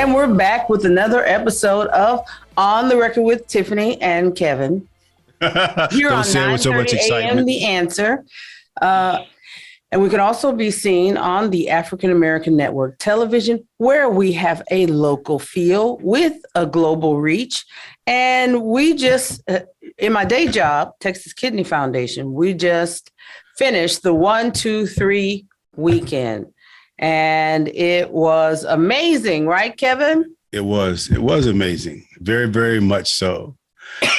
And we're back with another episode of On the Record with Tiffany and Kevin. Here Don't on say it with so much 9:30 a.m. excitement. The Answer. And we can also be seen on the African American Network Television, where we have a local feel with a global reach. And we just, in my day job, Texas Kidney Foundation, we just finished the 1-2-3 weekend. And it was amazing, right, Kevin? It was amazing. Very, very much so.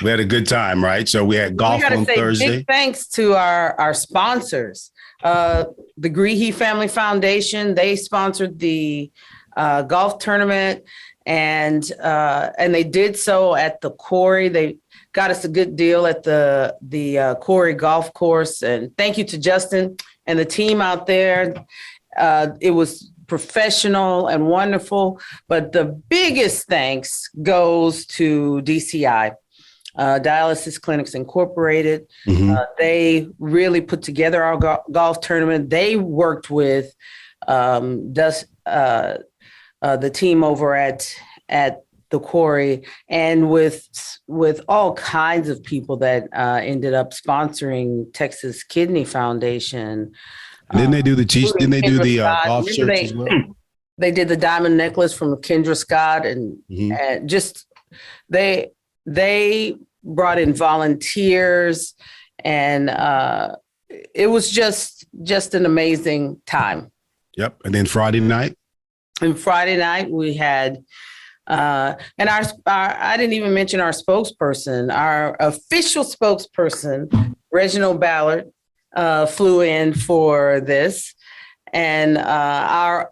We had a good time, right? So we had golf on Thursday. Big thanks to our sponsors. The Greehey Family Foundation, they sponsored the golf tournament, and they did so at the Quarry. They got us a good deal at the Quarry Golf Course. And thank you to Justin and the team out there. It was professional and wonderful, but the biggest thanks goes to DCI, Dialysis Clinics Incorporated. Mm-hmm. They really put together our golf tournament. They worked with the team over at the Quarry, and with all kinds of people that ended up sponsoring Texas Kidney Foundation. Didn't they do the golf shirts as well? They did the diamond necklace from Kendra Scott, and just they brought in volunteers, and it was just an amazing time. Yep. And then Friday night. And Friday night we had, and our I didn't even mention our spokesperson, our official spokesperson, Reginald Ballard. Flew in for this, and our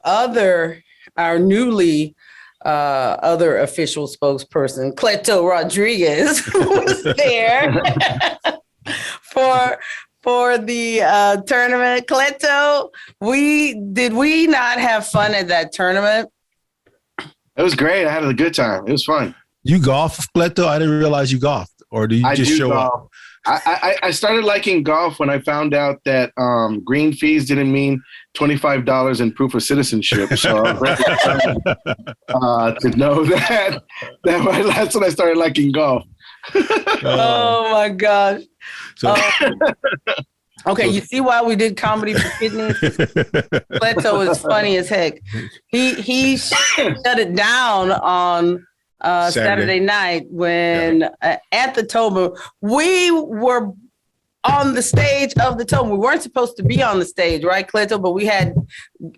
newly other official spokesperson, Cleto Rodriguez, was there for the tournament. Cleto, did we not have fun at that tournament? It was great. I had a good time. It was fun. You golf, Cleto? I didn't realize you golfed, or do you just show up? I started liking golf when I found out that green fees didn't mean $25 in proof of citizenship. So I'm very excited to know that. That's when I started liking golf. Oh my gosh! So, okay, you see why we did comedy for kidneys? Cleto is funny as heck. He shut it down on Saturday night when at the Tobin, we were on the stage of the Tobin. We weren't supposed to be on the stage, right, Cleto? But we had,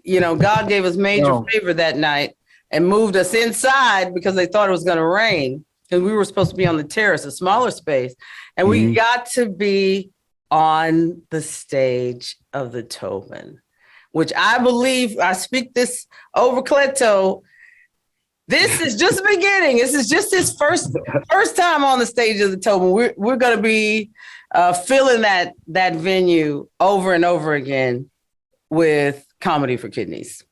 God gave us major favor that night and moved us inside because they thought it was going to rain. And we were supposed to be on the terrace, a smaller space. And we got to be on the stage of the Tobin, which I believe, I speak this over Cleto, this is just the beginning. This is just his first time on the stage of the Tobin. We're going to be filling that venue over and over again with comedy for kidneys.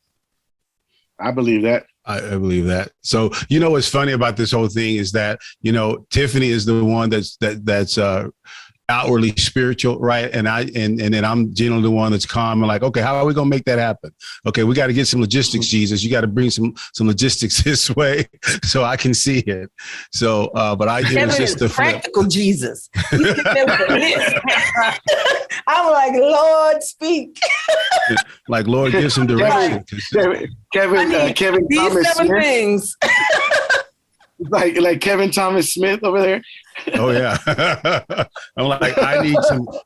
I believe that. I believe that. So, what's funny about this whole thing is that, Tiffany is the one that's outwardly spiritual, right? And then I'm generally the one that's calm and like, okay, how are we gonna make that happen? Okay, we got to get some logistics, Jesus. You got to bring some logistics this way so I can see it. So, but it was just the practical Jesus. I'm like, Lord, speak. Like, Lord, give some direction. Kevin these Thomas 7 Smith. things. like Kevin Thomas Smith over there. Oh yeah. I'm like, I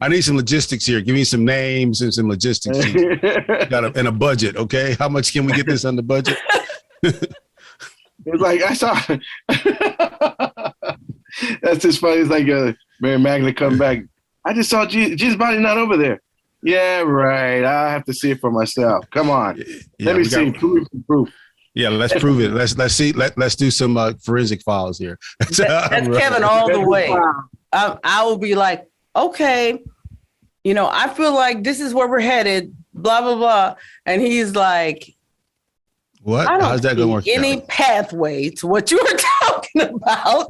need some logistics here. Give me some names and some logistics. And a budget, okay? How much can we get this on the budget? It's like I saw. That's just funny. It's like Mary Magdalene come back. I just saw Jesus' body not over there. Yeah, right. I have to see it for myself. Come on, let me see proof. Yeah, let's prove it. Let's see. Let's do some forensic files here. That's Kevin all the way. I will be like, okay, I feel like this is where we're headed. Blah blah blah, and he's like, "What? How's that going to work? Any pathway to what you were talking about?"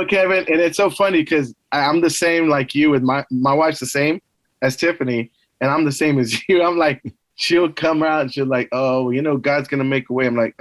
Kevin, and it's so funny because I'm the same like you. With my wife's the same as Tiffany, and I'm the same as you. I'm like. She'll come out and she'll like, oh, God's going to make a way. I'm like,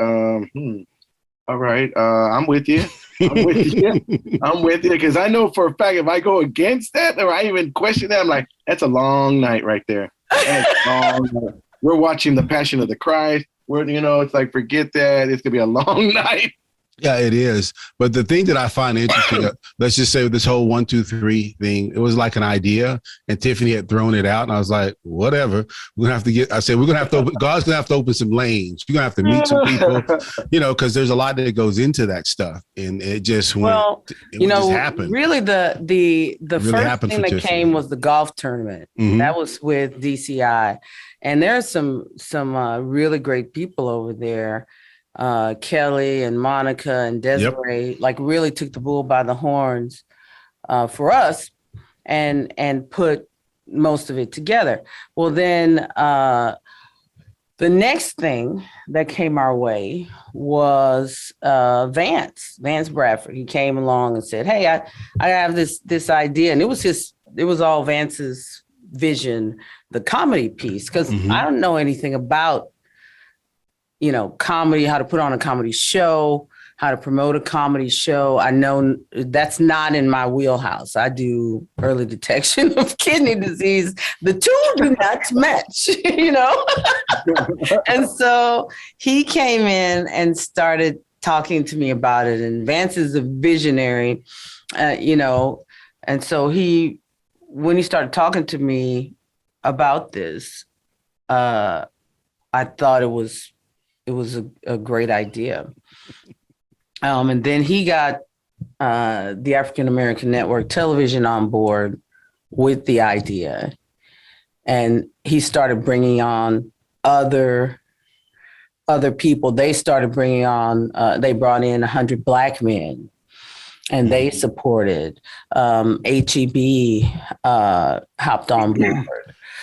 all right, I'm with you. I'm with you. I'm with you. Because I know for a fact if I go against that or I even question that, I'm like, that's a long night right there. That's a long night. We're watching The Passion of the Christ. It's like, forget that. It's going to be a long night. Yeah, it is. But the thing that I find interesting, let's just say this whole 1, 2, 3 thing, it was like an idea and Tiffany had thrown it out. And I was like, whatever. We're going to have to I said, we're going to have to God's going to have to open some lanes. You're going to have to meet some people, because there's a lot that goes into that stuff. And it just just happened. Really the really first thing that came was the golf tournament. Mm-hmm. That was with DCI. And there's some really great people over there. Kelly and Monica and Desiree really took the bull by the horns for us and put most of it together. Well, then the next thing that came our way was Vance Bradford. He came along and said, "Hey, I have this idea," and it was all Vance's vision, the comedy piece, because I don't know anything about comedy, how to put on a comedy show, how to promote a comedy show. I know that's not in my wheelhouse. I do early detection of kidney disease. The two do not match, And so he came in and started talking to me about it. And Vance is a visionary, and so when he started talking to me about this, I thought it was a great idea. And then he got the African American Network Television on board with the idea. And he started bringing on other people. They started bringing on, they brought in 100 Black men and they supported. HEB hopped on board.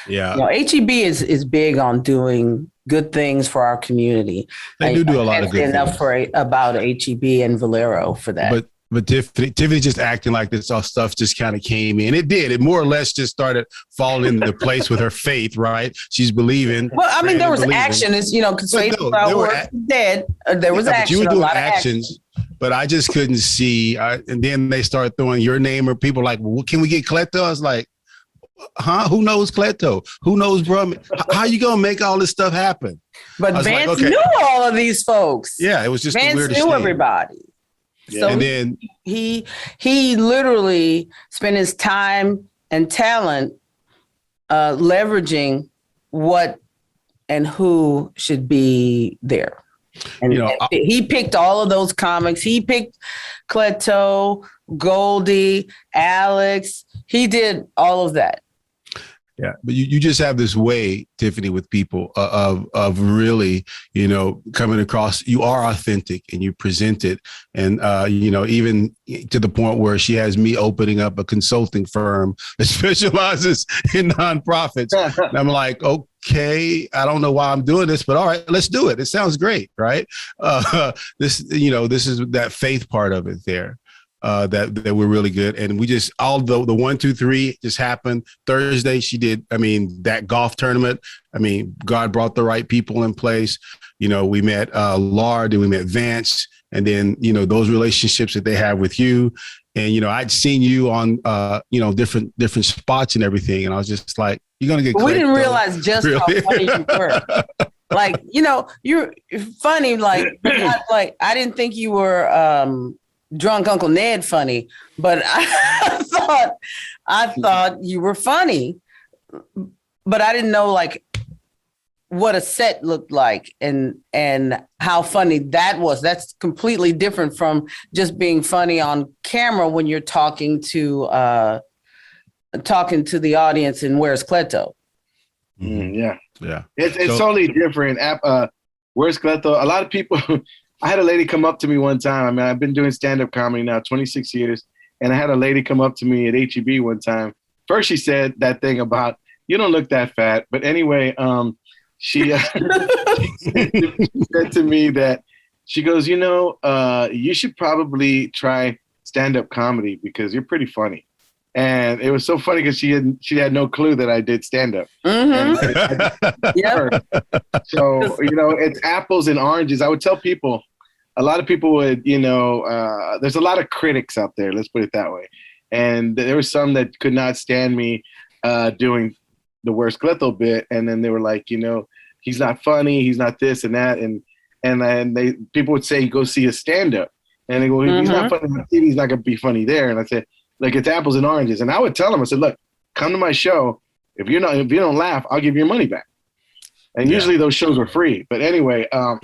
Yeah. HEB is big on doing good things for our community. They do a lot of good enough things. About HEB and Valero for that. But Tiffany just acting like this all stuff just kind of came in. It did. It more or less just started falling into place with her faith, right? She's believing. Well, I mean, there was action. It's, because faith was dead. There was action. But you were doing actions. But I just couldn't see. And then they started throwing your name, or people like, well, can we get Cleto? I was like, huh? Who knows Cleto? Who knows, bro? How you gonna make all this stuff happen? But Vance knew all of these folks. Yeah, it was just Vance the weirdest knew thing. everybody. Yeah. So and then he literally spent his time and talent leveraging what and who should be there. And he picked all of those comics. He picked Cleto, Goldie, Alex. He did all of that. Yeah, but you just have this way, Tiffany, with people of really, coming across. You are authentic and you present it, and even to the point where she has me opening up a consulting firm that specializes in nonprofits. And I'm like, okay, I don't know why I'm doing this, but all right, let's do it. It sounds great, right? This is that faith part of it there. That we're really good. And we just, although the 1, 2, 3 just happened Thursday, she did. I mean, that golf tournament, God brought the right people in place. We met Lard, and we met Vance, and then, those relationships that they have with you. And, I'd seen you on, different spots and everything. And I was just like, you're going to get, we didn't realize just how funny you were. Like, you're funny. Like, I didn't think you were, drunk Uncle Ned funny, but I thought you were funny, but I didn't know what a set looked like and how funny that was. That's completely different from just being funny on camera when you're talking to the audience and where's Cleto. Yeah. It's So, totally different. Where's Cleto? A lot of people. I had a lady come up to me one time. I've been doing stand-up comedy now 26 years. And I had a lady come up to me at HEB one time. First, she said that thing about, you don't look that fat. But anyway, she said to me that, she goes, you should probably try stand-up comedy because you're pretty funny. And it was so funny because she had no clue that I did stand-up. Mm-hmm. So, it's apples and oranges. I would tell people, a lot of people would, there's a lot of critics out there. Let's put it that way. And there were some that could not stand me doing the worst Cleto bit, and then they were like, he's not funny, he's not this and that, and people would say go see a stand-up, and they go, he's not funny on TV, he's not gonna be funny there. And I said, like, it's apples and oranges. And I would tell them, I said, look, come to my show. If you don't laugh, I'll give you your money back. And usually those shows are free. But anyway, so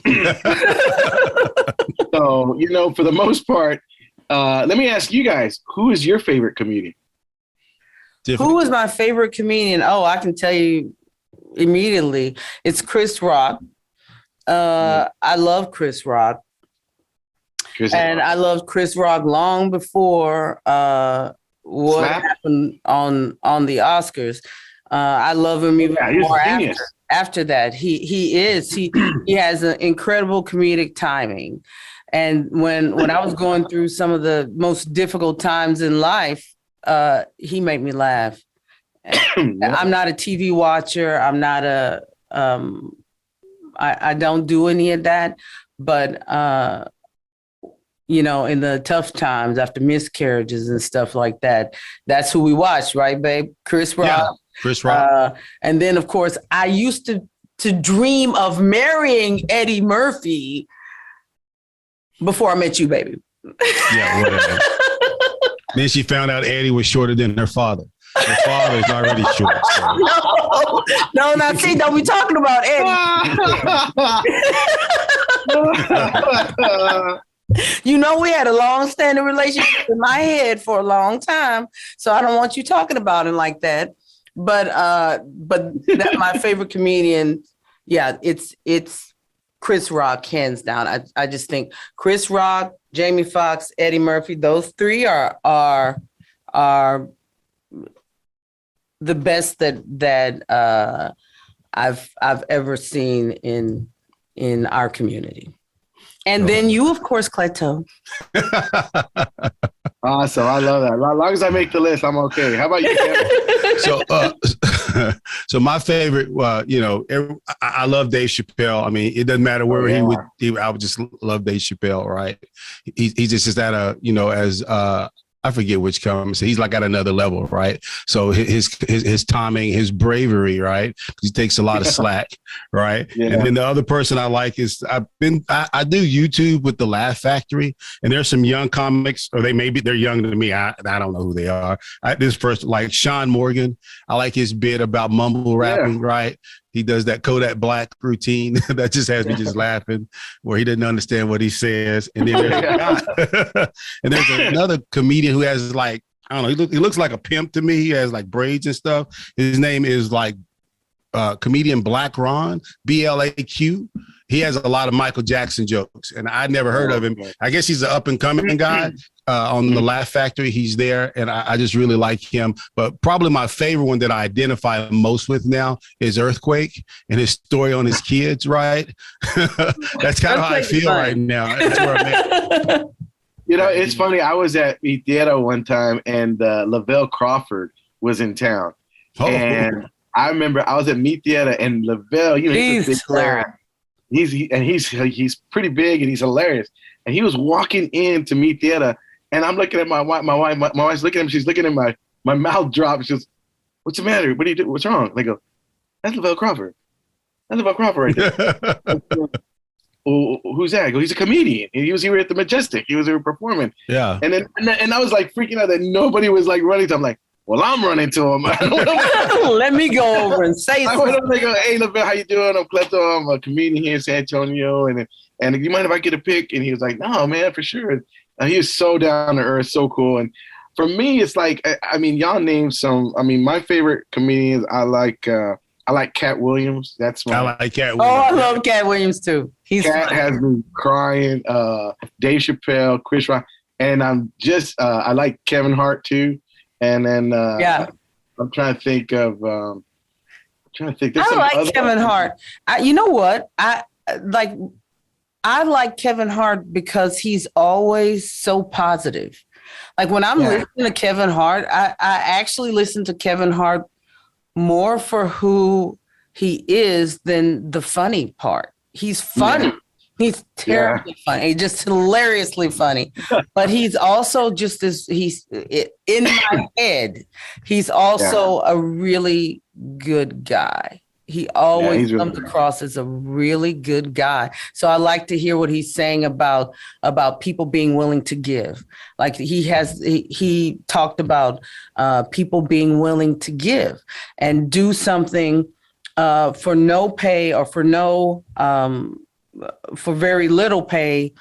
for the most part, let me ask you guys, who is your favorite comedian? Tiffany. Who is my favorite comedian? Oh, I can tell you immediately. It's Chris Rock. I love Chris Rock. I loved Chris Rock long before what happened on the Oscars. I love him even more after that. He has an incredible comedic timing. And when I was going through some of the most difficult times in life, he made me laugh. I'm not a TV watcher. I'm not I don't do any of that. But, in the tough times after miscarriages and stuff like that, that's who we watch, right, babe? Chris Rock. Yeah, Chris Rock. And then, of course, I used to dream of marrying Eddie Murphy before I met you, baby. Yeah, whatever. Then she found out Eddie was shorter than her father. Her father is already short. So. No, not see, don't be talking about Eddie. We had a long-standing relationship in my head for a long time, so I don't want you talking about him like that. But that my favorite comedian, it's Chris Rock, hands down. I just think Chris Rock, Jamie Foxx, Eddie Murphy, those three are the best that I've ever seen in our community. And then you, of course, Cleto. Awesome. I love that. As long as I make the list, I'm okay. How about you, Kevin? So my favorite, I love Dave Chappelle. I mean, it doesn't matter where I would just love Dave Chappelle, right? He just is at as I forget which comes. He's like at another level, right? So his timing, his bravery, right? He takes a lot of slack, right? Yeah. And then the other person I like is I do YouTube with the Laugh Factory, and there's some young comics, or they're younger than me. I don't know who they are. This person, like Sean Morgan, I like his bit about mumble rapping, right? He does that Kodak Black routine that just has me just laughing, where he didn't understand what he says. And then there's another comedian who has like, I don't know, he looks like a pimp to me. He has like braids and stuff. His name is like comedian Black Ron, BLAQ. He has a lot of Michael Jackson jokes, and I never heard of him. I guess he's an up and coming guy on the Laugh Factory. He's there, and I just really like him. But probably my favorite one that I identify most with now is Earthquake and his story on his kids. Right, that's kind of how I feel right now. That's where I'm at. It's funny. I was at Mi Tierra one time, and Lavelle Crawford was in town, and I remember I was at Mi Tierra, and Lavelle, he's hilarious. He's pretty big and he's hilarious. And he was walking into Mi Tierra, and I'm looking at my wife. My wife's looking at him. She's looking at my mouth drops. She goes, "What's the matter? What do you do? What's wrong?" And I go, "That's Lavelle Crawford. That's Lavelle Crawford right there." "Oh, who's that?" I go, "He's a comedian. He was here at the Majestic. He was here performing." Yeah. And I was like freaking out that nobody was like running to him. I'm like, well, I'm running to him. Let me go over and say something. I went over and go, "Hey, Lavelle, how you doing? I'm Cleto. I'm a comedian here in San Antonio. And you mind if I get a pic?" And he was like, "No, man, for sure." And he was so down to earth, so cool. And for me, it's like, I mean, y'all named some. I mean, my favorite comedians, I like Cat Williams. I like Cat Williams. Oh, I love Cat Williams too. Cat has me crying. Dave Chappelle, Chris Rock, and I like Kevin Hart too. And then I'm trying to think of. I like Kevin Hart. You know what? I like Kevin Hart because he's always so positive. Like when I'm listening to Kevin Hart, I actually listen to Kevin Hart more for who he is than the funny part. He's funny. He's terribly funny, just hilariously funny. But he's also just in my head, he's also a really good guy. He always comes across as a really good guy. So I like to hear what he's saying about people being willing to give. Like he talked about people being willing to give and do something for no pay or for very little pay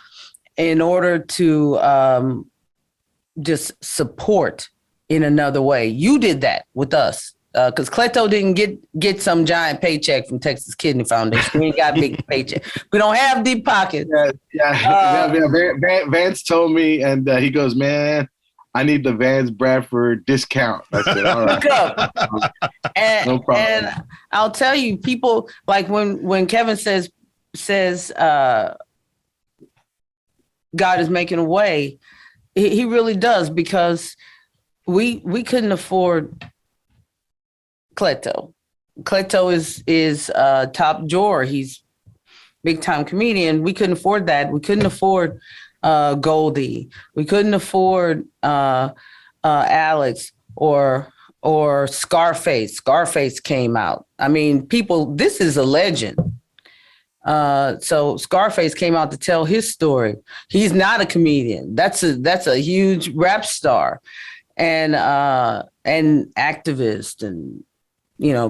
in order to just support in another way. You did that with us. Because Cleto didn't get some giant paycheck from Texas Kidney Foundation. We ain't got a big paycheck. We don't have deep pockets. Vance told me, and he goes, "Man, I need the Vance Bradford discount." I said, "All right." No problem. And I'll tell you, people like when Kevin says God is making a way, he really does, because we couldn't afford Cleto. Cleto is top drawer. He's big time comedian. We couldn't afford that. We couldn't afford Goldie. We couldn't afford Alex or Scarface. Scarface came out. I mean, people, this is a legend. So Scarface came out to tell his story. He's not a comedian. That's a huge rap star and activist and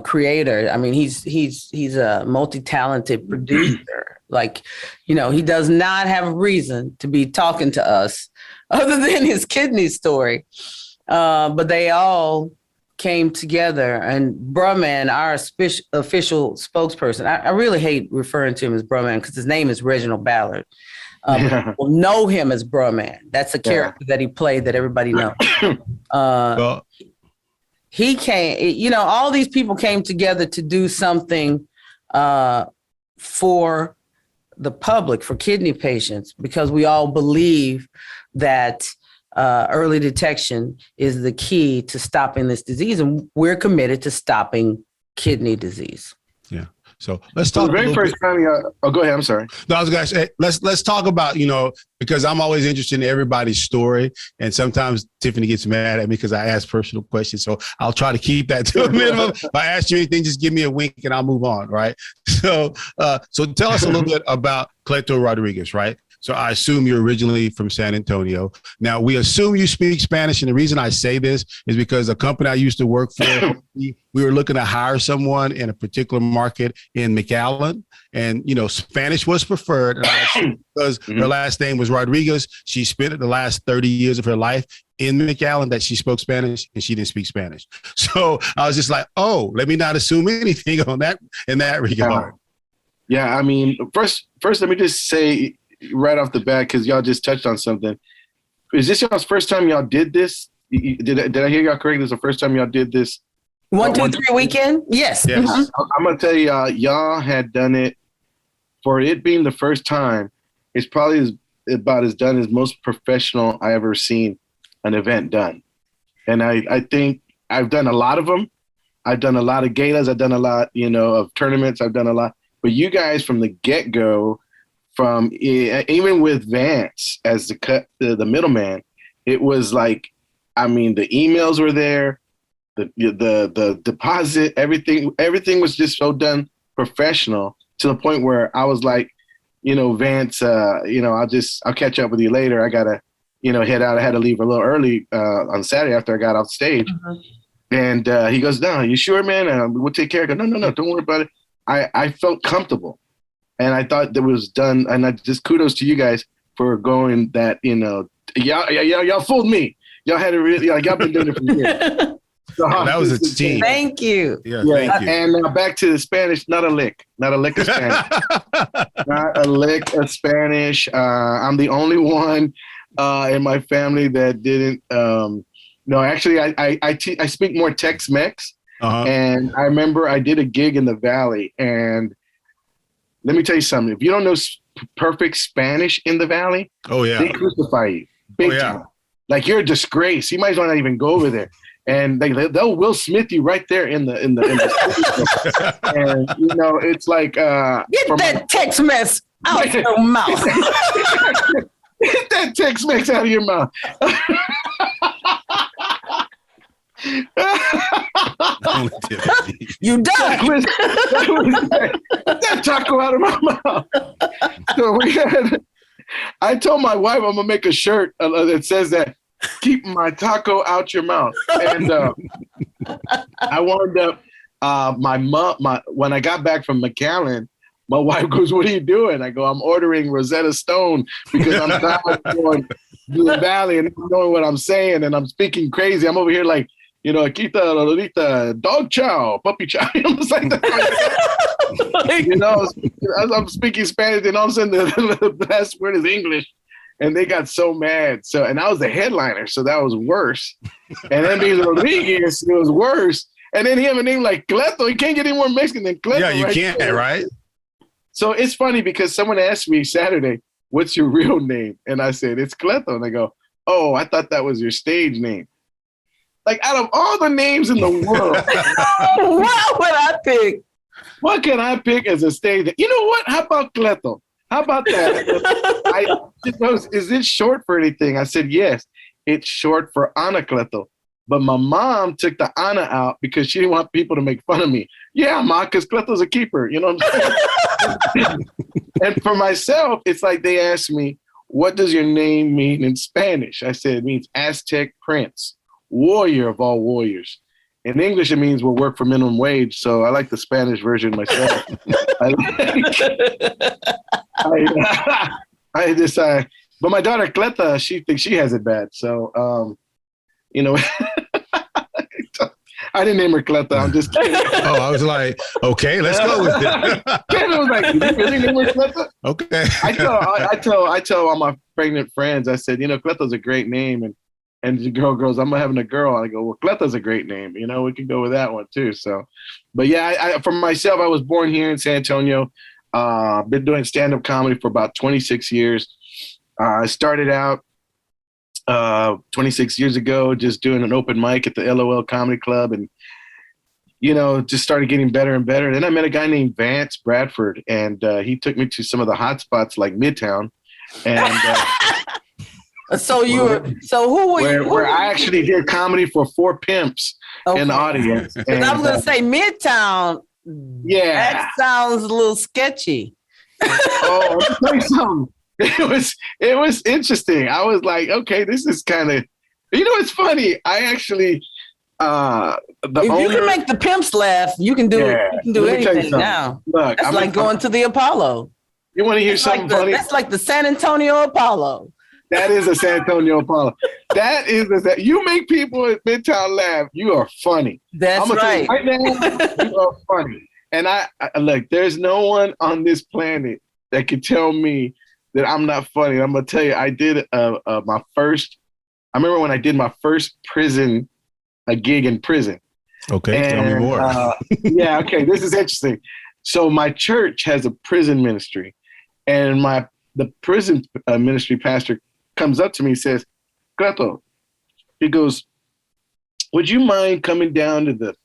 creator. I mean, he's a multi-talented producer. Like, he does not have a reason to be talking to us other than his kidney story. But they all came together, and Brahman, our official spokesperson, I really hate referring to him as Brahman because his name is Reginald Ballard. People know him as Brahman. That's a character that he played that everybody knows. He came, all these people came together to do something for the public, for kidney patients, because we all believe that early detection is the key to stopping this disease. And we're committed to stopping kidney disease. Yeah. So let's talk. The very first time go ahead. I'm sorry. No, I was going to say, let's talk about, because I'm always interested in everybody's story. And sometimes Tiffany gets mad at me because I ask personal questions. So I'll try to keep that to a minimum. If I ask you anything, just give me a wink and I'll move on. Right. So tell us a little bit about Cleto Rodriguez, right? So I assume you're originally from San Antonio. Now, we assume you speak Spanish. And the reason I say this is because a company I used to work for, we were looking to hire someone in a particular market in McAllen. And, Spanish was preferred. And I assume because her last name was Rodriguez, she spent the last 30 years of her life in McAllen that she spoke Spanish, and she didn't speak Spanish. So I was just like, let me not assume anything on that in that regard. Yeah, I mean, first, let me just say, right off the bat, because y'all just touched on something. Is this y'all's first time y'all did this? Did I hear y'all correct? This is the first time y'all did this? 1, 2, 3 weekend? Yes. I'm going to tell you, y'all had done it. For it being the first time, it's probably about as done as most professional I ever seen an event done. And I think I've done a lot of them. I've done a lot of galas. I've done a lot, of tournaments. I've done a lot. But you guys from the get-go, from even with Vance as the middleman, it was like, I mean, the emails were there, the deposit, everything was just so done professional to the point where I was like, Vance, I'll catch up with you later. I gotta, head out. I had to leave a little early on Saturday after I got off stage, and he goes, "No, you sure, man? We'll take care of it." No, don't worry about it. I felt comfortable. And I thought that was done, and I just kudos to you guys for going that, y'all fooled me. Y'all had it really, y'all been doing it for years. So, that was a team. Thank you. Yeah, thank you. And back to the Spanish, not a lick of Spanish. Not a lick of Spanish. I'm the only one in my family that didn't. No, actually, I speak more Tex-Mex. And I remember I did a gig in the Valley, and let me tell you something. If you don't know perfect Spanish in the Valley, they crucify you big time. Like, you're a disgrace. You might as well not even go over there. And they'll Will Smith you right there in the and it's like get that Tex-Mex Out your mouth. Get that Tex-Mex out of your mouth. You done. That taco out of my mouth. So I told my wife I'm gonna make a shirt that says that, keep my taco out your mouth. And I wound up when I got back from McAllen, my wife goes, "What are you doing?" I go, "I'm ordering Rosetta Stone because I'm tired of going to the valley and not knowing what I'm saying, and I'm speaking crazy. I'm over here like, Akita, Lolita, dog chow, puppy chow." I'm just like that. I'm speaking Spanish, and all of a sudden the last word is English, and they got so mad. And I was the headliner, so that was worse. And then being Rodriguez, it was worse. And then he have a name like Cleto. He can't get any more Mexican than Cleto. Yeah, you can't, right? So it's funny because someone asked me Saturday, "What's your real name?" And I said, "It's Cleto." And they go, "Oh, I thought that was your stage name." Like, out of all the names in the world, what would I pick? What can I pick as a stage name? You know what? How about Cleto? How about that? Is it short for anything? I said, yes, it's short for Anacleto. But my mom took the Ana out because she didn't want people to make fun of me. Yeah, Ma, because Cleto's a keeper. You know what I'm saying? And for myself, it's like they asked me, "What does your name mean in Spanish?" I said, "It means Aztec prince, warrior of all warriors." In English, it means we'll work for minimum wage. So I like the Spanish version myself. I decide. But my daughter, Cleta, she thinks she has it bad. So, I didn't name her Cleta. I'm just kidding. Oh, I was like, okay, let's go with it. Kevin was like, "Did you really name her Cleta?" Okay. I tell all my pregnant friends, I said, Cleta's a great name. And the girl goes, "I'm having a girl." I go, "Well, Cleta's a great name. We can go with that one too." So, but yeah, I for myself, I was born here in San Antonio. Been doing stand-up comedy for about 26 years. I started out 26 years ago, just doing an open mic at the LOL Comedy Club, and just started getting better and better. Then I met a guy named Vance Bradford, and he took me to some of the hot spots like Midtown, and so who were you? Where I actually did comedy for 4 pimps in the audience. And I was gonna say Midtown. Yeah, that sounds a little sketchy. Oh, let me tell you something. It was interesting. I was like, okay, this is kind of, it's funny. I actually, if you can make the pimps laugh, you can do anything now. Look, that's like going to the Apollo. You want to hear something funny? That's like the San Antonio Apollo. That is a San Antonio Apollo. You make people at Midtown laugh. You are funny. That's right. Right now, you are funny. And I look, there's no one on this planet that can tell me that I'm not funny. I'm gonna tell you, I did my first. I remember when I did my first a gig in prison. Okay, tell me more. Yeah, okay, this is interesting. So my church has a prison ministry, and the prison ministry pastor comes up to me and says, "Cleto," he goes, "Would you mind coming down to the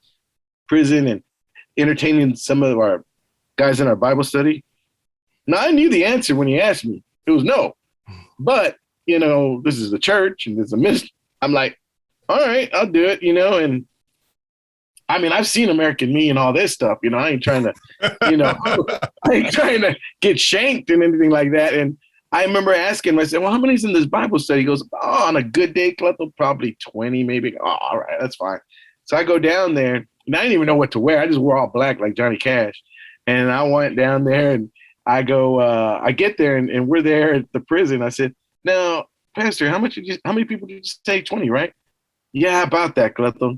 prison and entertaining some of our guys in our Bible study?" Now, I knew the answer when he asked me. It was no. But, this is the church and there's a ministry. I'm like, all right, I'll do it, and I mean, I've seen American Me and all this stuff, I ain't trying to, I ain't trying to get shanked and anything like that. And I remember asking him, I said, "Well, how many's in this Bible study?" He goes, "Oh, on a good day, Cleto, probably 20, maybe." "Oh, all right, that's fine." So I go down there, and I didn't even know what to wear. I just wore all black like Johnny Cash. And I went down there, and I go, I get there, and we're there at the prison. I said, "Now, Pastor, how many people did you say? 20, right?" "Yeah, about that, Cleto.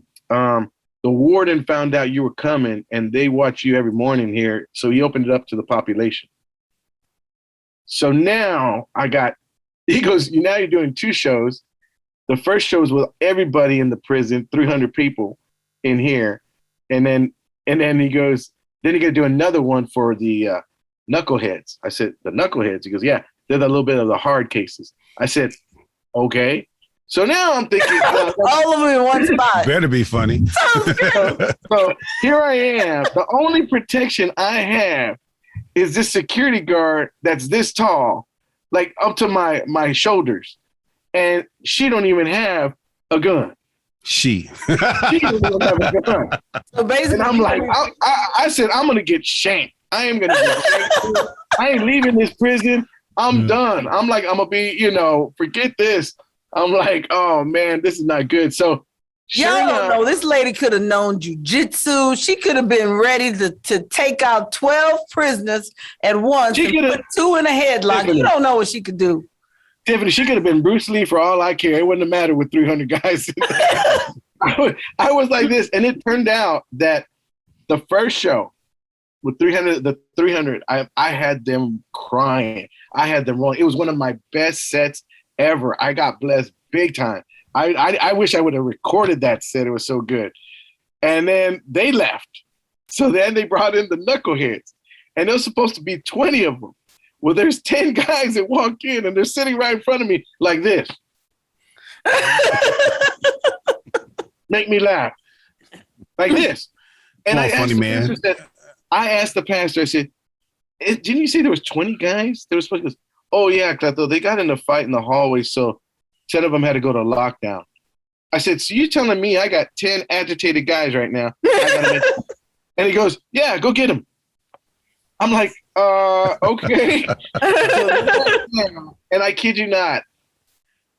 The warden found out you were coming, and they watch you every morning here, so he opened it up to the population." So now he goes, "Now you're doing 2 shows. The first show was with everybody in the prison, 300 people in here. And then he goes, then you're going to do another one for the knuckleheads." I said, "The knuckleheads?" He goes, "Yeah, they're a little bit of the hard cases." I said, "Okay." So now I'm thinking, all of them in one spot. Better be funny. So here I am. The only protection I have is this security guard that's this tall, like up to my shoulders, and she don't even have a gun. She don't even have a gun. So basically, and I'm like, I said, I'm gonna get shanked. I am gonna get shanked. I ain't leaving this prison. I'm done. I'm like, I'm gonna be, forget this. I'm like, oh man, this is not good. So y'all don't know, this lady could have known jujitsu. She could have been ready to take out 12 prisoners at once and put 2 in a headlock. You don't know what she could do. Tiffany, she could have been Bruce Lee for all I care. It wouldn't have mattered with 300 guys. I was like this, and it turned out that the first show with 300, I had them crying. I had them rolling. It was one of my best sets ever. I got blessed big time. I wish I would have recorded that set. It was so good. And then they left. So then they brought in the knuckleheads, and there was supposed to be 20 of them. Well, there's 10 guys that walk in, and they're sitting right in front of me like this. Make me laugh. Like this. And I asked the pastor, I said, didn't you say there was 20 guys? There was supposed to be, oh, yeah, Cleto, they got in a fight in the hallway, so 10 of them had to go to lockdown. I said, so you're telling me I got 10 agitated guys right now? And he goes, yeah, go get them. I'm like, okay. And I kid you not,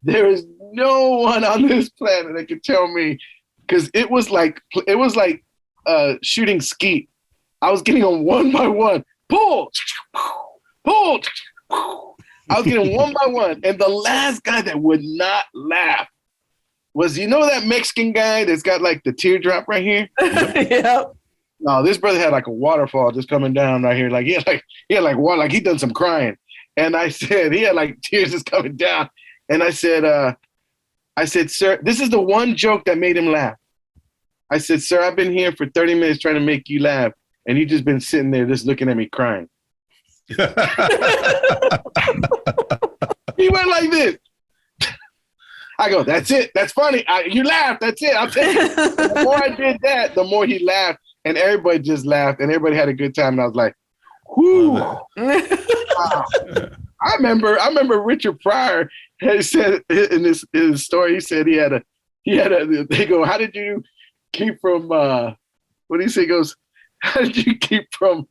there is no one on this planet that can tell me, because it was like shooting skeet. I was getting them one by one. Pull. I was getting one by one. And the last guy that would not laugh was, that Mexican guy that's got like the teardrop right here? Yep. No, this brother had like a waterfall just coming down right here. Like he had like water, like he done some crying. And I said, he had like tears just coming down. And I said, sir, this is the one joke that made him laugh. I said, sir, I've been here for 30 minutes trying to make you laugh, and you just been sitting there just looking at me crying. He went like this. I go, that's it. That's funny. You laughed. That's it. I'll take it. The more I did that, the more he laughed, and everybody just laughed, and everybody had a good time. And I was like, whoo. Wow. I remember Richard Pryor had said in his story, he said he had a, they go, how did you keep from, what do you say? He goes, how did you keep from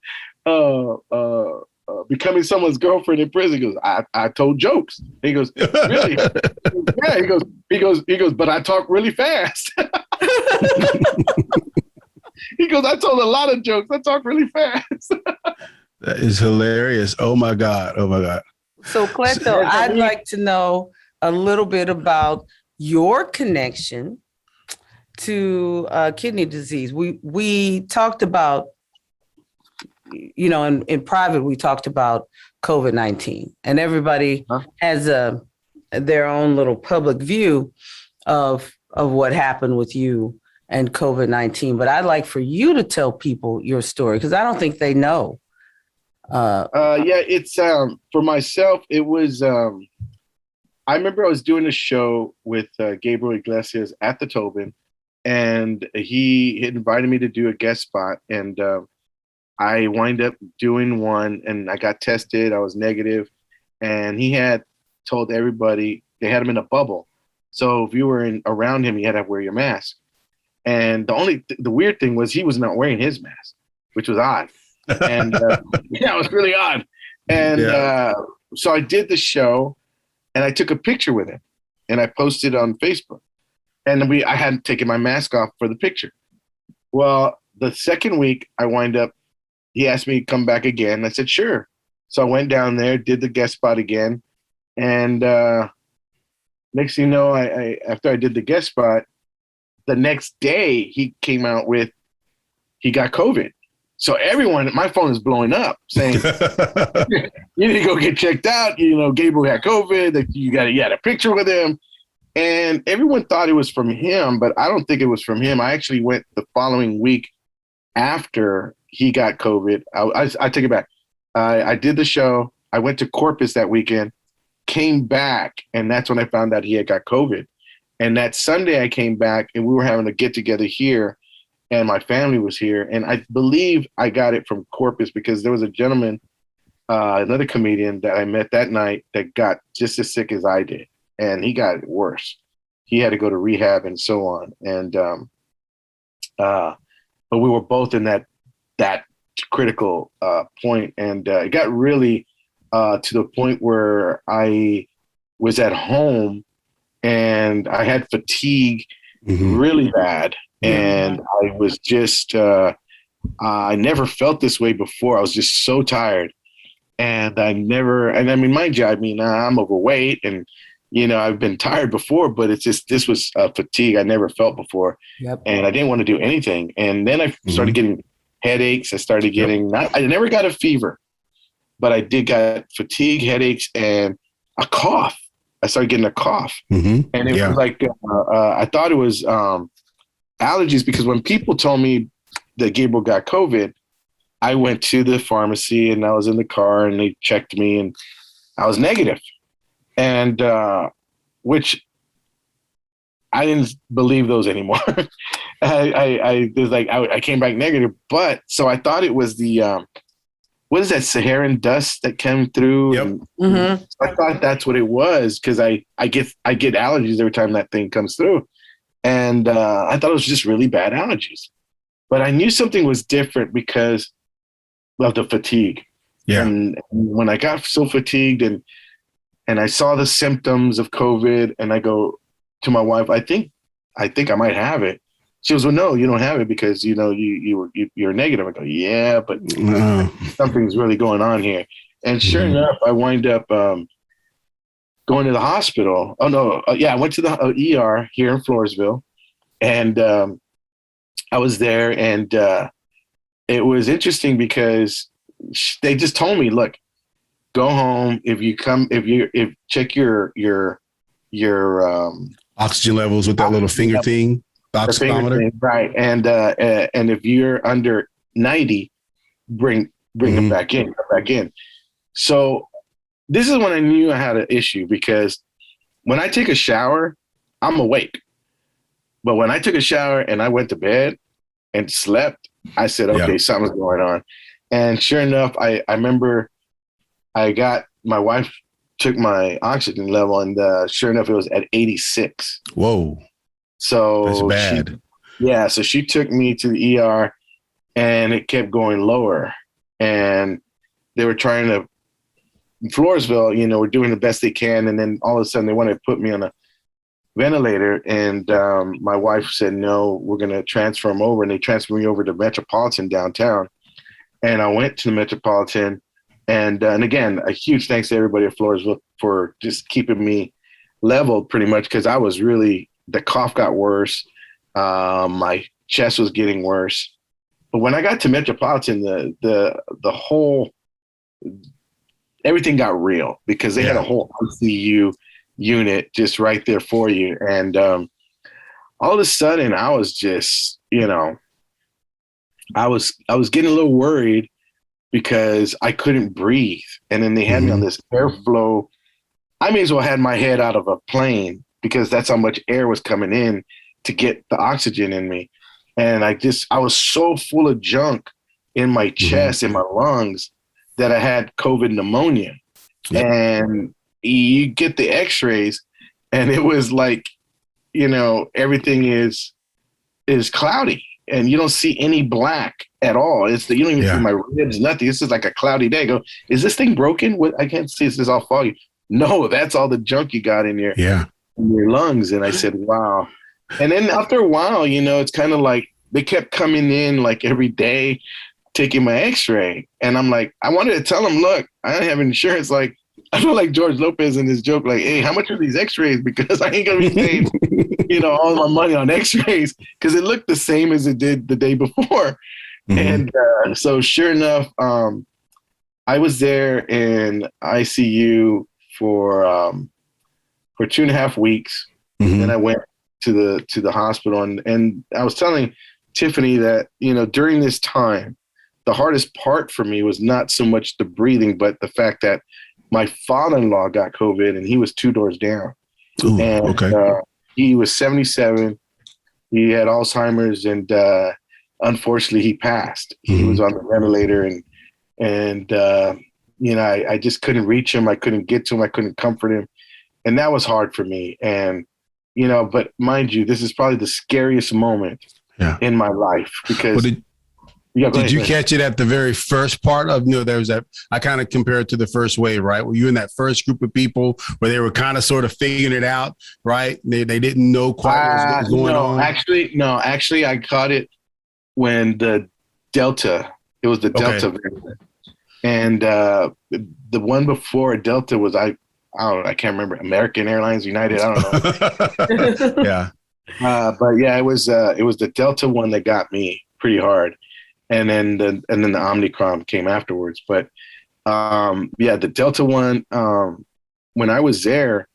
becoming someone's girlfriend in prison? He goes, I told jokes. He goes, really? Yeah, he goes, but I talk really fast. He goes, I told a lot of jokes. I talk really fast. That is hilarious. Oh my God. So Cleto, I'd like to know a little bit about your connection to kidney disease. We talked about, in private, we talked about COVID-19, and everybody has their own little public view of what happened with you and COVID-19. But I'd like for you to tell people your story, because I don't think they know. It's for myself. It was. I remember I was doing a show with Gabriel Iglesias at the Tobin, and he had invited me to do a guest spot, and I wind up doing one, and I got tested. I was negative, and he had told everybody, they had him in a bubble, so if you were around him, you had to wear your mask. And the weird thing was he was not wearing his mask, which was odd. And it was really odd. And so I did the show, and I took a picture with him, and I posted on Facebook. And I hadn't taken my mask off for the picture. Well, the second week he asked me to come back again. I said, sure. So I went down there, did the guest spot again. And next thing you know, after I did the guest spot, the next day he came out with, he got COVID. So everyone, my phone is blowing up saying, you need to go get checked out. Gabriel had COVID. You had a picture with him. And everyone thought it was from him, but I don't think it was from him. I actually went the following week after he got COVID. I take it back. I did the show. I went to Corpus that weekend, came back, and that's when I found out he had got COVID. And that Sunday I came back, and we were having a get-together here, and my family was here. And I believe I got it from Corpus because there was a gentleman another comedian that I met that night that got just as sick as I did, and he got worse. He had to go to rehab and so on. And but we were both in that critical point, and it got really to the point where I was at home and I had fatigue really bad, and I was just I never felt this way before. I was just so tired, and I mean, mind you, I mean, I'm overweight, and I've been tired before, but it's just, this was fatigue I never felt before. Yep. And I didn't want to do anything. And then I started getting headaches. I started getting, I never got a fever, but I did get fatigue, headaches, and a cough. I started getting a cough. And it was like, I thought it was allergies, because when people told me that Gabriel got COVID, I went to the pharmacy and I was in the car and they checked me and I was negative. And which I didn't believe those anymore. I was like, I came back negative, but so I thought it was the what is that Saharan dust that came through? And I thought that's what it was, because I get allergies every time that thing comes through, and I thought it was just really bad allergies. But I knew something was different because of the fatigue. Yeah. And when I got so fatigued and I saw the symptoms of COVID, and I go to my wife, I think I might have it. She goes, well, no, you don't have it because, you're negative. I go, yeah, but something's really going on here. And sure enough, I wind up going to the hospital. Oh, no. I went to the ER here in Floresville, and I was there, and it was interesting because they just told me, look, go home. If check your oxygen levels with that little finger thing, the oxidometer, right? And if you're under 90, bring them back in. So this is when I knew I had an issue, because when I take a shower, I'm awake. But when I took a shower and I went to bed and slept, I said, okay, something's going on. And sure enough, I remember my wife took my oxygen level, and sure enough, it was at 86. Whoa. So that's bad. So she took me to the ER, and it kept going lower. And they were trying to, in Floresville, we're doing the best they can. And then all of a sudden they wanted to put me on a ventilator. And my wife said, no, we're going to transfer him over. And they transferred me over to Metropolitan downtown. And I went to the Metropolitan. And again, a huge thanks to everybody at Floresville for just keeping me leveled pretty much, because I was really, the cough got worse. My chest was getting worse. But when I got to Metropolitan, the whole, everything got real, because they had a whole ICU unit just right there for you. And all of a sudden I was just, I was getting a little worried, because I couldn't breathe. And then they had me on this airflow. I may as well had my head out of a plane, because that's how much air was coming in to get the oxygen in me. And I was so full of junk in my chest, in my lungs, that I had COVID pneumonia. And you get the x-rays, and it was like, everything is cloudy, and you don't see any black at all. You don't even see my ribs, nothing. This is like a cloudy day. I go, is this thing broken? What? I can't see. It's just all foggy. No, that's all the junk you got in your lungs. And I said, wow. And then after a while, it's kind of like they kept coming in like every day, taking my x-ray. And I'm like, I wanted to tell them, look, I don't have insurance. Like, I feel like George Lopez in his joke, like, hey, how much are these x-rays? Because I ain't going to be paying, all my money on x-rays, because it looked the same as it did the day before. And so sure enough, I was there in ICU for 2.5 weeks. And I went to the hospital, and I was telling Tiffany that, during this time, the hardest part for me was not so much the breathing, but the fact that my father-in-law got COVID, and he was 2 doors down. Ooh, and he was 77. He had Alzheimer's, and unfortunately he passed. He was on the ventilator, and I just couldn't reach him. I couldn't get to him. I couldn't comfort him. And that was hard for me. And, but mind you, this is probably the scariest moment in my life because did you catch it at the very first part of, there was that, I kind of compare it to the first wave, right? Were you in that first group of people where they were kind of sort of figuring it out, right? They didn't know quite what was going on? Actually, I caught it when it was the Delta variant. And the one before Delta was, I don't know, I can't remember, American Airlines, United, I don't know. Yeah. But yeah, it was the Delta one that got me pretty hard. And then the Omicron came afterwards. But the Delta one, when I was there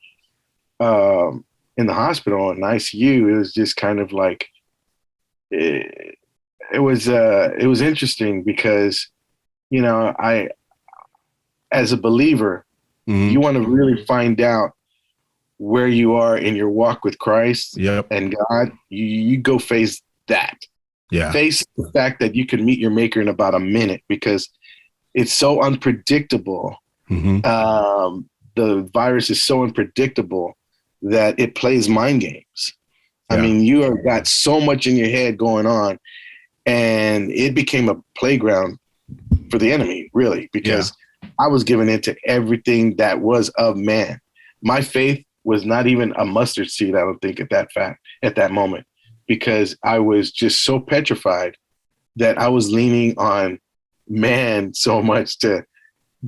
in the hospital in ICU, it was just kind of like it was interesting because I, as a believer, you want to really find out where you are in your walk with Christ and God. You go face that. Yeah. Face the fact that you can meet your maker in about a minute because it's so unpredictable. The virus is so unpredictable that it plays mind games. I mean, you have got so much in your head going on, and it became a playground for the enemy, really, because I was giving into everything that was of man. My faith was not even a mustard seed, I don't think, at that moment. Because I was just so petrified that I was leaning on man so much to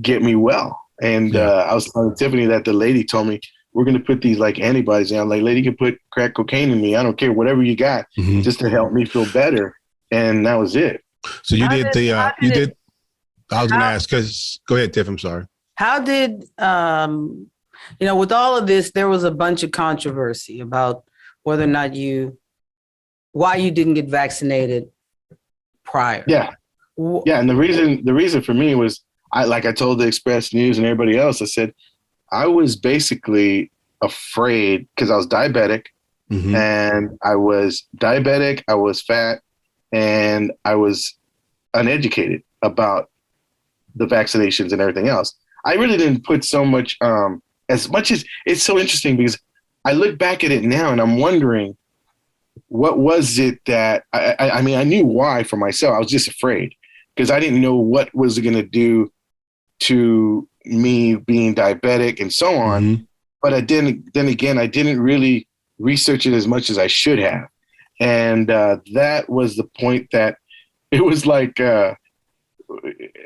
get me well. And I was telling Tiffany that the lady told me, we're going to put these like antibodies in. I'm like, lady, you can put crack cocaine in me. I don't care, whatever you got, just to help me feel better. And that was it. So you did I was going to ask, because go ahead, Tiff, I'm sorry. How did, with all of this, there was a bunch of controversy about whether or not why you didn't get vaccinated prior. Yeah. And the reason for me was I told the Express News and everybody else, I said, I was basically afraid because I was diabetic and I was fat and I was uneducated about the vaccinations and everything else. I really didn't put so much, as much as it's so interesting because I look back at it now and I'm wondering, what was it that I mean, I knew why for myself. I was just afraid because I didn't know what was it going to do to me being diabetic and so on. But I didn't really research it as much as I should have. And that was the point that it was like,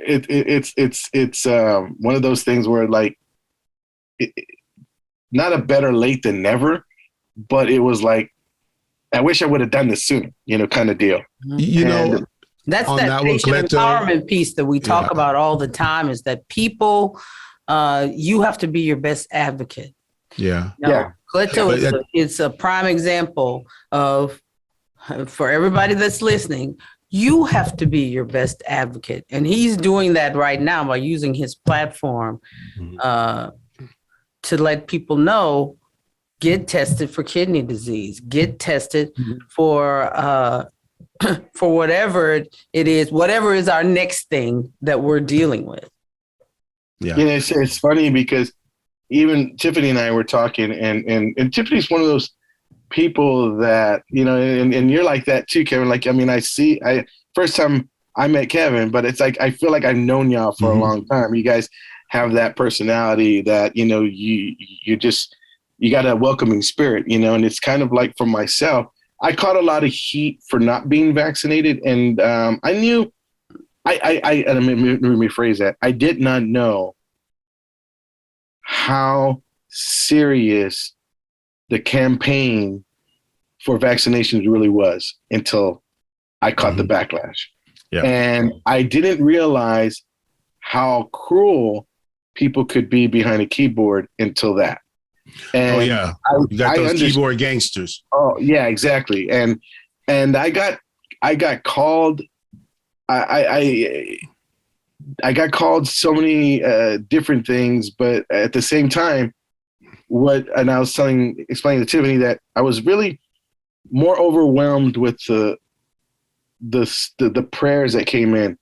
it's one of those things where like, not a better late than never, but it was like, I wish I would have done this sooner, kind of deal. That's that patient empowerment piece that we talk about all the time is that people, you have to be your best advocate. Cleto is a prime example of, for everybody that's listening, you have to be your best advocate. And he's doing that right now by using his platform to let people know, get tested for kidney disease, get tested for whatever it is, whatever is our next thing that we're dealing with. It's funny because even Tiffany and I were talking and Tiffany's one of those people that, and you're like that too, Kevin. Like, I mean, first time I met Kevin, but it's like, I feel like I've known y'all for a long time. You guys have that personality that, you got a welcoming spirit, and it's kind of like for myself, I caught a lot of heat for not being vaccinated. And I knew, let me rephrase that. I did not know how serious the campaign for vaccinations really was until I caught the backlash. And I didn't realize how cruel people could be behind a keyboard until that. And you got those keyboard gangsters. Oh yeah, exactly. And I got called. I got called so many different things, but at the same time, and I was explaining to Tiffany that I was really more overwhelmed with the prayers that came in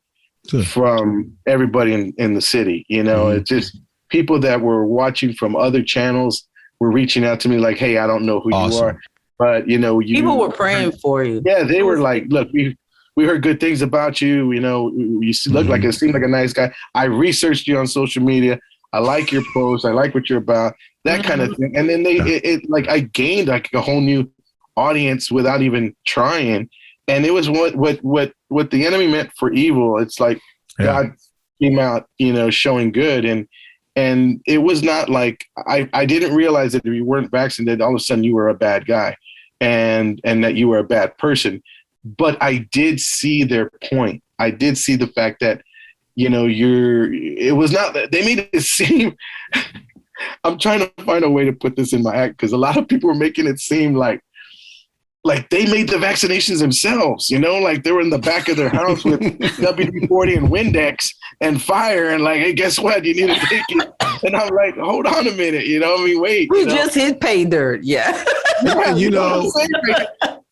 from everybody in the city. You know, it's just people that were watching from other channels were reaching out to me like, hey, I don't know who you are, but you know, people were praying for you. Yeah, they were like, look, we heard good things about you. You know, you look like, it seemed like a nice guy. I researched you on social media. I like your posts. I like what you're about, that kind of thing. And then it like, I gained like a whole new audience without even trying. And it was what the enemy meant for evil. It's like God came out, you know, showing good. And it was not like, I didn't realize that if you weren't vaccinated, all of a sudden you were a bad guy and that you were a bad person. But I did see their point. I did see the fact that, you know, it was not that they made it seem, I'm trying to find a way to put this in my act, because a lot of people were making it seem like they made the vaccinations themselves, you know, like they were in the back of their house with WD-40 and Windex and fire and like, hey, guess what? You need to take it. And I'm like, hold on a minute, you know, I mean, wait. We just hit pay dirt. Yeah. You know.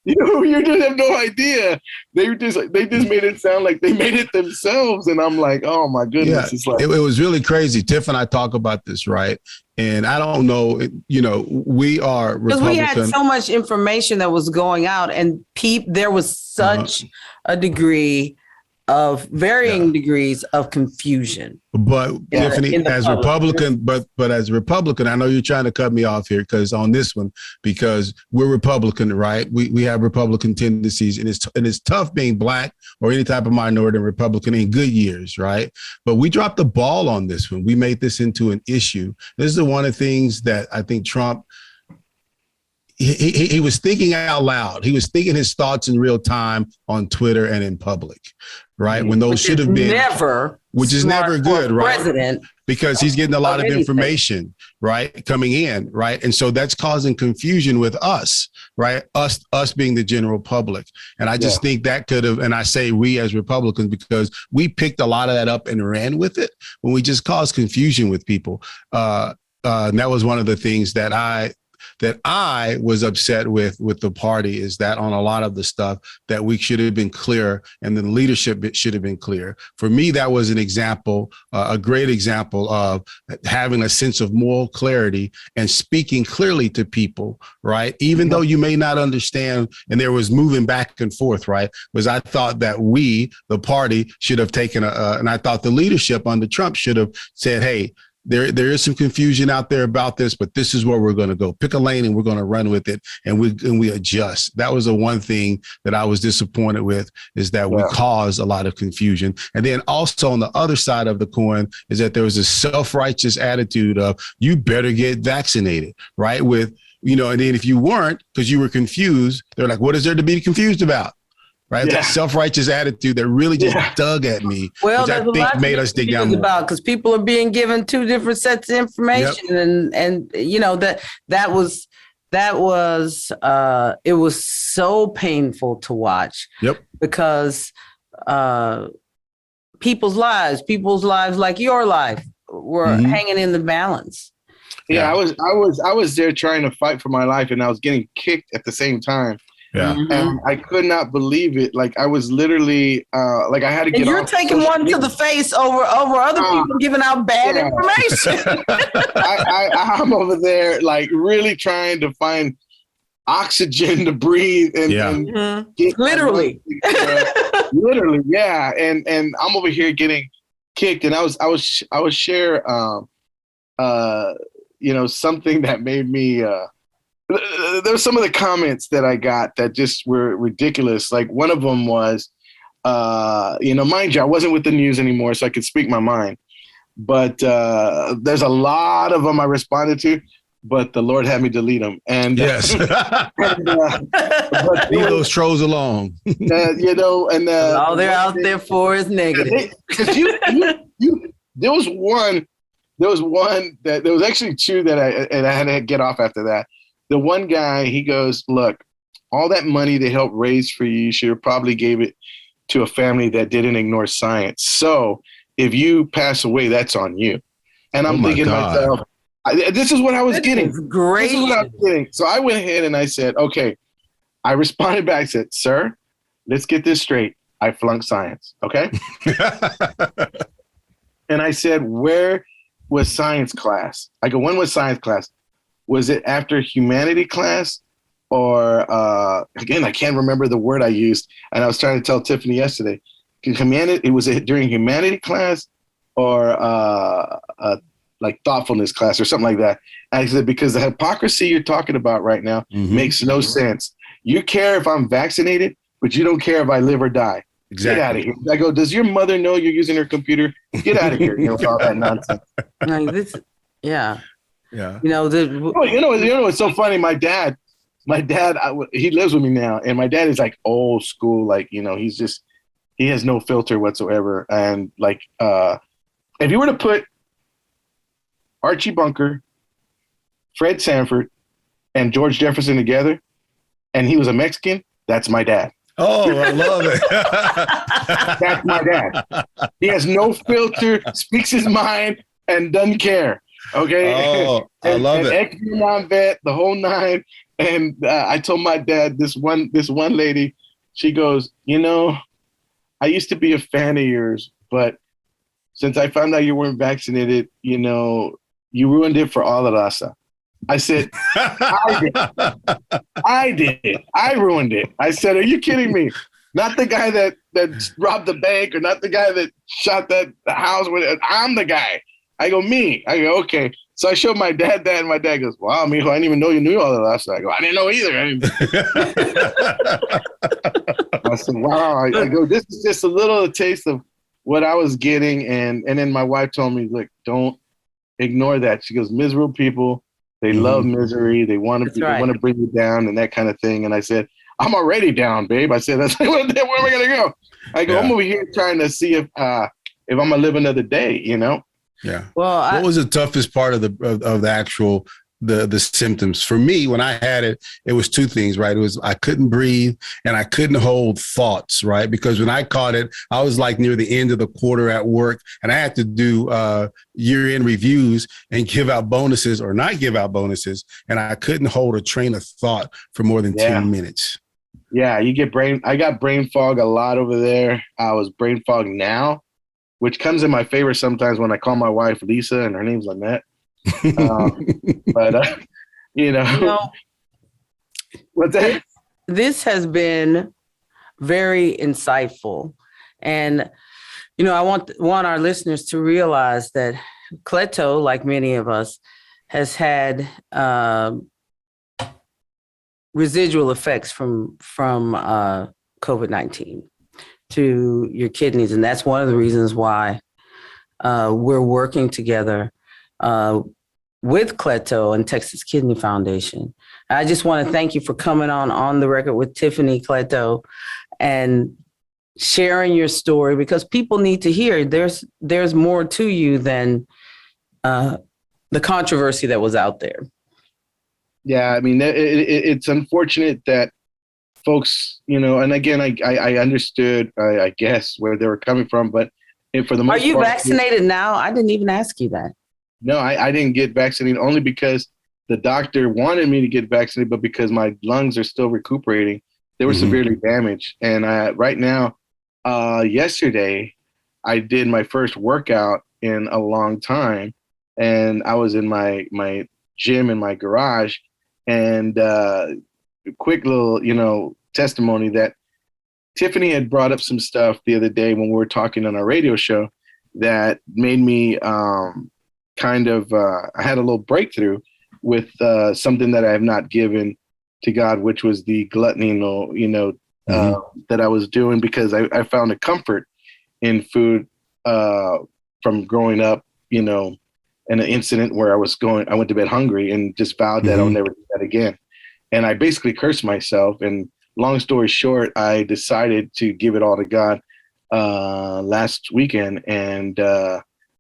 You just have no idea. They just made it sound like they made it themselves. And I'm like, oh my goodness. Yeah, it's like, it was really crazy. Tiff and I talk about this, right? And I don't know, you know, we are Republican. Because we had so much information that was going out, and there was such a degree of varying degrees of confusion. But Tiffany, as Republican, but as a Republican, I know you're trying to cut me off here on this one, because we're Republican, right? We have Republican tendencies, and it's tough being Black or any type of minority and Republican in good years, right? But we dropped the ball on this one. We made this into an issue. This is one of the things that I think Trump, he was thinking out loud. He was thinking his thoughts in real time on Twitter and in public, right? When those should have been which is never good, right? President, because he's getting a lot of information, right, coming in, right? And so that's causing confusion with us, right? Us being the general public. And I just think that could have, and I say we as Republicans, because we picked a lot of that up and ran with it when we just caused confusion with people. And that was one of the things that I was upset with the party, is that on a lot of the stuff that we should have been clear, and the leadership should have been clear. For me, that was an example, a great example of having a sense of moral clarity and speaking clearly to people, right? Even though you may not understand, and there was moving back and forth, right? Was I thought that we, the party, should have taken and I thought the leadership under Trump should have said, hey, there is some confusion out there about this, but this is where we're going to go. Pick a lane and we're going to run with it, and we adjust. That was the one thing that I was disappointed with, is that we caused a lot of confusion. And then also on the other side of the coin is that there was a self-righteous attitude of, you better get vaccinated, right? With, you know, and then if you weren't, because you were confused, they're like, what is there to be confused about? Right, that self-righteous attitude that really just dug at me, which I think made us dig down more. Because people are being given two different sets of information, and you know that was it was so painful to watch. Because people's lives like your life were hanging in the balance. I was there trying to fight for my life, and I was getting kicked at the same time. And I could not believe it. Like, I was literally like, I had to get off. And you're taking one to the face over other people giving out bad information. I'm over there like really trying to find oxygen to breathe and get literally, and I'm over here getting kicked, and I was share you know, something that made me there's some of the comments that I got that just were ridiculous. Like, one of them was, you know, mind you, I wasn't with the news anymore, so I could speak my mind. But there's a lot of them I responded to, but the Lord had me delete them. And yes, but leave those trolls alone. You know, and all they're out there for is negative. There was actually two that I had to get off after that. The one guy, he goes, look, all that money they helped raise for you, you should have probably gave it to a family that didn't ignore science. So if you pass away, that's on you. And I'm thinking to myself, this is what I was getting. Great. This is what I was getting. So I went ahead and I said, okay. I responded back, I said, sir, let's get this straight. I flunked science. Okay. And I said, where was science class? I go, when was science class? Was it after humanity class? Or again, I can't remember the word I used. And I was trying to tell Tiffany yesterday. It was during humanity class or like thoughtfulness class or something like that. And I said, because the hypocrisy you're talking about right now makes no sense. You care if I'm vaccinated, but you don't care if I live or die. Exactly. Get out of here. I go, does your mother know you're using her computer? Get out of here. You know, all that nonsense. Yeah. You know, it's so funny. My dad, he lives with me now, and my dad is like old school. Like, you know, he has no filter whatsoever. And like, if you were to put Archie Bunker, Fred Sanford, and George Jefferson together, and he was a Mexican, that's my dad. Oh, I love it. That's my dad. He has no filter, speaks his mind, and doesn't care. Okay. Oh, I love it. Ex-Vietnam vet, the whole nine. And I told my dad, this one lady, she goes, you know, I used to be a fan of yours, but since I found out you weren't vaccinated, you know, you ruined it for all of us. I said, I did. I ruined it. I said, are you kidding me? Not the guy that robbed the bank or not the guy that shot the house. I'm the guy. I go, me. I go, okay. So I showed my dad that, and my dad goes, wow, mijo, I didn't even know you knew all of that. So I go, I didn't know either. I said, wow. I go, this is just a little taste of what I was getting. And then my wife told me, look, don't ignore that. She goes, miserable people, they love misery. They want to bring you down and that kind of thing. And I said, I'm already down, babe. I said, where am I going to go? I go, I'm over here trying to see if I'm going to live another day, you know? Yeah. Well, what was the toughest part of the actual the symptoms for me when I had it? It was two things, right? It was I couldn't breathe and I couldn't hold thoughts, right? Because when I caught it, I was like near the end of the quarter at work, and I had to do year-end reviews and give out bonuses or not give out bonuses, and I couldn't hold a train of thought for more than 10 minutes. Yeah, I got brain fog a lot over there. I was brain fog now, which comes in my favor sometimes when I call my wife Lisa and her name's Lynette. But, you know, what's that? This has been very insightful. And, you know, I want our listeners to realize that Cleto, like many of us, has had residual effects from COVID-19 to your kidneys. And that's one of the reasons why we're working together with Cleto and Texas Kidney Foundation. I just want to thank you for coming on the record with Tiffany, Cleto, and sharing your story, because people need to hear there's more to you than the controversy that was out there. Yeah, I mean, it's unfortunate that folks, you know, and again, I understood, I guess, where they were coming from, but for the most part. Are you vaccinated now? I didn't even ask you that. No, I didn't get vaccinated only because the doctor wanted me to get vaccinated, but because my lungs are still recuperating, they were severely damaged. And right now, yesterday, I did my first workout in a long time, and I was in my gym in my garage, and quick little, you know, testimony that Tiffany had brought up some stuff the other day when we were talking on our radio show that made me I had a little breakthrough with something that I have not given to God, which was the gluttony, you know, that I was doing, because I found a comfort in food from growing up, you know, in an incident where I went to bed hungry and just vowed that I'll never do that again. And I basically cursed myself. And long story short, I decided to give it all to God last weekend. And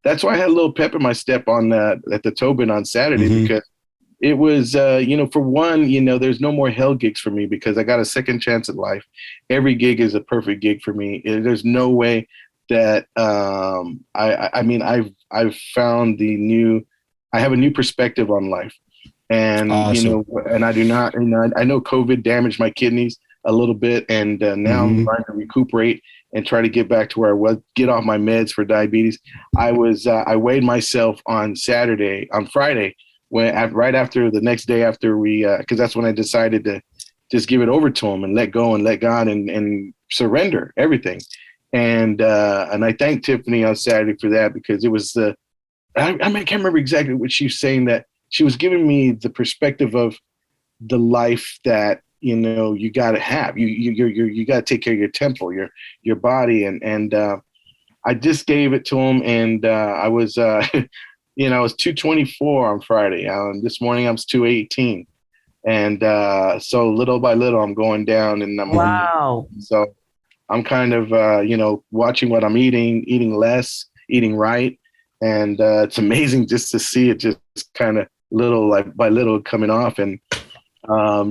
that's why I had a little pep in my step at the Tobin on Saturday, because it was, you know, for one, you know, there's no more hell gigs for me because I got a second chance at life. Every gig is a perfect gig for me. There's no way that I mean, I've found I have a new perspective on life. And, awesome. You know, and I do not, you know, I know COVID damaged my kidneys a little bit, and now I'm trying to recuperate and try to get back to where I was, get off my meds for diabetes. I weighed myself on Friday, right after the next day after because that's when I decided to just give it over to him and let go and let God and surrender everything. And I thank Tiffany on Saturday for that, because it was I can't remember exactly what she was saying, that she was giving me the perspective of the life that, you got to have. You got to take care of your temple, your body. And I just gave it to him, and I was, I was 224 on Friday. This morning I was 218. And so little by little I'm going down, and wow. So I'm kind of, watching what I'm eating less, eating right. And it's amazing just to see it just kind of little by little coming off. And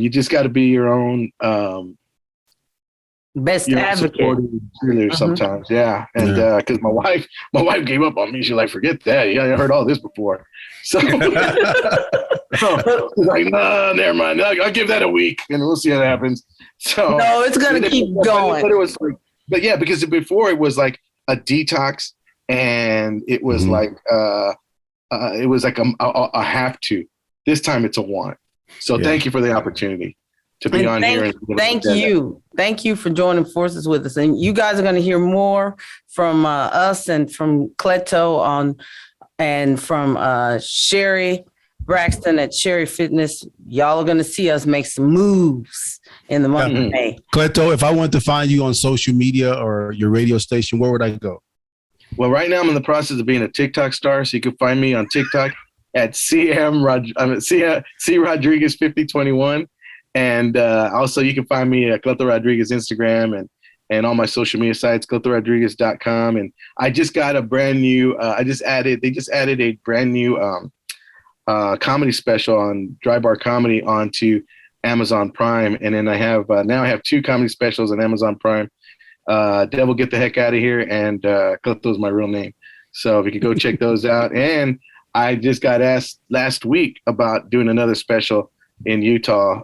you just got to be your own best advocate sometimes. Yeah. And because my wife gave up on me. She's like, forget that. Yeah, I heard all this before. So like, no, never mind. I'll give that a week and we'll see what happens. So no, it's gonna keep going. But it was like, because before it was like a detox, and it was like a have to. This time it's a want. So thank you for the opportunity to be on here. Thank you for joining forces with us. And you guys are going to hear more from us and from Cleto and from Sherry Braxton at Sherry Fitness. Y'all are going to see us make some moves in the month of May. Cleto, if I want to find you on social media or your radio station, where would I go? Well, right now I'm in the process of being a TikTok star, so you can find me on TikTok at C Rodriguez 5021, and also you can find me at Cleto Rodriguez Instagram and all my social media sites, CletoRodriguez.com. And I just got a brand new. They just added a brand new comedy special on Dry Bar Comedy onto Amazon Prime, and then I have now I have 2 comedy specials on Amazon Prime. Devil Get the Heck Out of Here, and Cleto is my real name. So if you could go check those out. And I just got asked last week about doing another special in Utah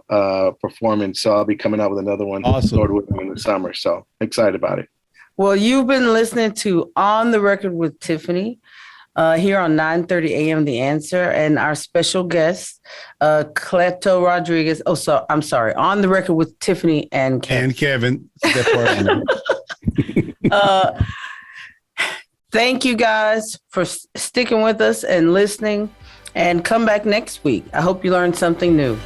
performing. So I'll be coming out with another one. Awesome. In the summer. So excited about it. Well, you've been listening to On the Record with Tiffany here on 9:30 a.m. The Answer, and our special guest, Cleto Rodriguez. Oh, so I'm sorry. On the Record with Tiffany and Kevin. Thank you guys for sticking with us and listening, and come back next week. I hope you learned something new.